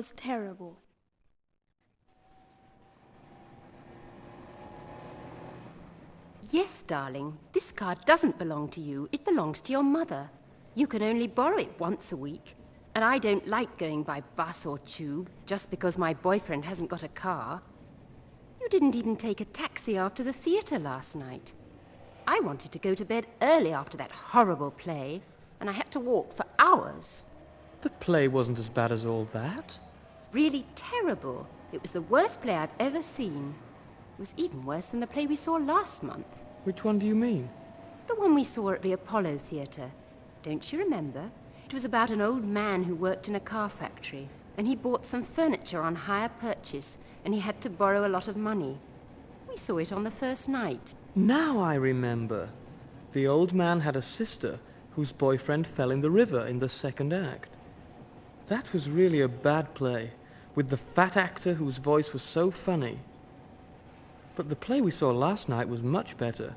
was terrible. Yes, darling, this car doesn't belong to you. It belongs to your mother. You can only borrow it once a week. And I don't like going by bus or tube just because my boyfriend hasn't got a car. You didn't even take a taxi after the theatre last night. I wanted to go to bed early after that horrible play, and I had to walk for hours. The play wasn't as bad as all that. Really terrible. It was the worst play I've ever seen. It was even worse than the play we saw last month. Which one do you mean? The one we saw at the Apollo Theatre. Don't you remember? It was about an old man who worked in a car factory, and he bought some furniture on hire purchase, and he had to borrow a lot of money. We saw it on the first night. Now I remember. The old man had a sister whose boyfriend fell in the river in the second act. That was really a bad play, with the fat actor whose voice was so funny. But the play we saw last night was much better.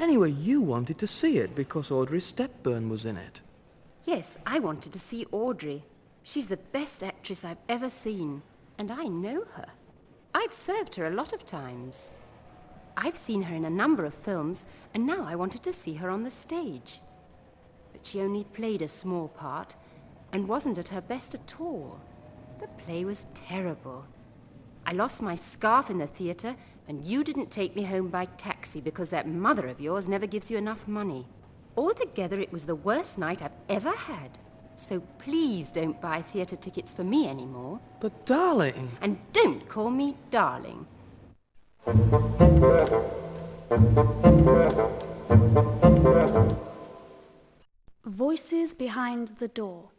Anyway, you wanted to see it because Audrey Hepburn was in it. Yes, I wanted to see Audrey. She's the best actress I've ever seen, and I know her. I've served her a lot of times. I've seen her in a number of films, and now I wanted to see her on the stage. But she only played a small part, and wasn't at her best at all. The play was terrible. I lost my scarf in the theatre, and you didn't take me home by taxi because that mother of yours never gives you enough money. Altogether, it was the worst night I've ever had. So please don't buy theatre tickets for me anymore. But darling... And don't call me darling. Voices behind the door.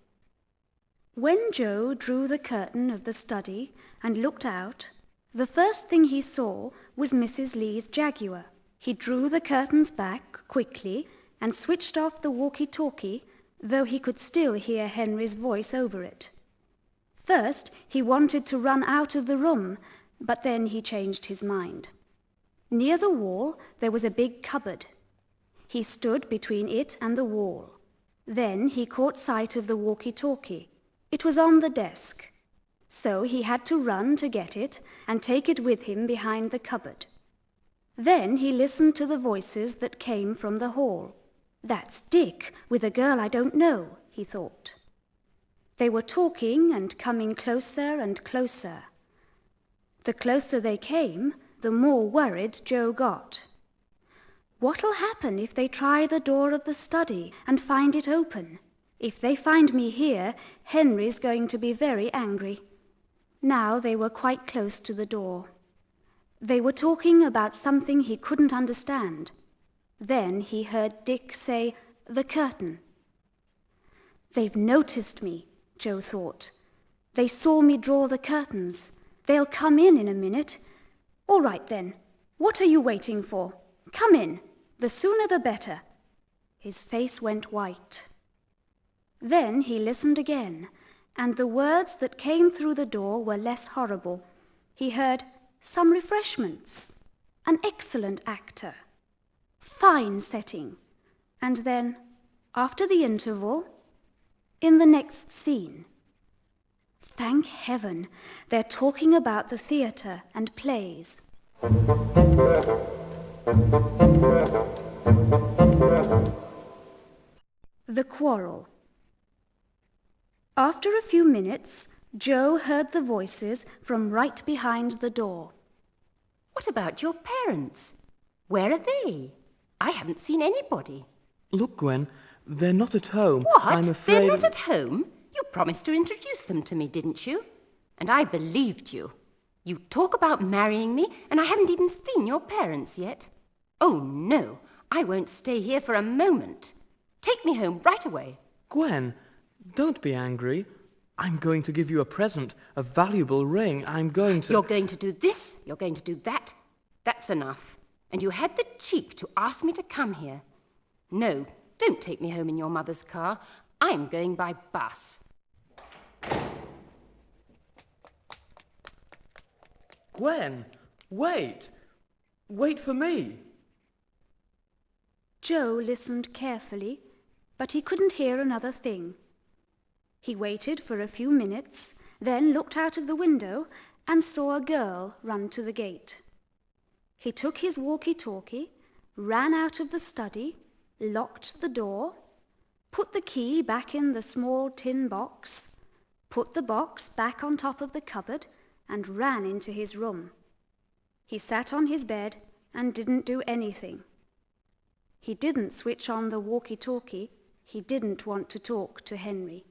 When Joe drew the curtain of the study and looked out, the first thing he saw was Mrs. Lee's Jaguar. He drew the curtains back quickly and switched off the walkie-talkie, though he could still hear Henry's voice over it. First, he wanted to run out of the room, but then he changed his mind. Near the wall, there was a big cupboard. He stood between it and the wall. Then he caught sight of the walkie-talkie. It was on the desk. So he had to run to get it and take it with him behind the cupboard. Then he listened to the voices that came from the hall. That's Dick with a girl I don't know, he thought. They were talking and coming closer and closer. The closer they came, the more worried Joe got. What'll happen if they try the door of the study and find it open? If they find me here, Henry's going to be very angry. Now they were quite close to the door. They were talking about something he couldn't understand. Then he heard Dick say, "The curtain." They've noticed me, Joe thought. They saw me draw the curtains. They'll come in a minute. All right then, what are you waiting for? Come in. The sooner the better. His face went white. Then he listened again, and the words that came through the door were less horrible. He heard, "Some refreshments. An excellent actor. Fine setting." And then, after the interval, "In the next scene." Thank heaven, they're talking about the theatre and plays. The quarrel. After a few minutes, Joe heard the voices from right behind the door. What about your parents? Where are they? I haven't seen anybody. Look, Gwen, they're not at home. What? I'm afraid... They're not at home? You promised to introduce them to me, didn't you? And I believed you. You talk about marrying me, and I haven't even seen your parents yet. Oh, no, I won't stay here for a moment. Take me home right away. Gwen, don't be angry. I'm going to give you a present, a valuable ring. I'm going to... You're going to do this, you're going to do that. That's enough. And you had the cheek to ask me to come here. No, don't take me home in your mother's car. I'm going by bus. Gwen, wait. Wait for me. Joe listened carefully, but he couldn't hear another thing. He waited for a few minutes, then looked out of the window and saw a girl run to the gate. He took his walkie-talkie, ran out of the study, locked the door, put the key back in the small tin box, put the box back on top of the cupboard, and ran into his room. He sat on his bed and didn't do anything. He didn't switch on the walkie-talkie. He didn't want to talk to Henry.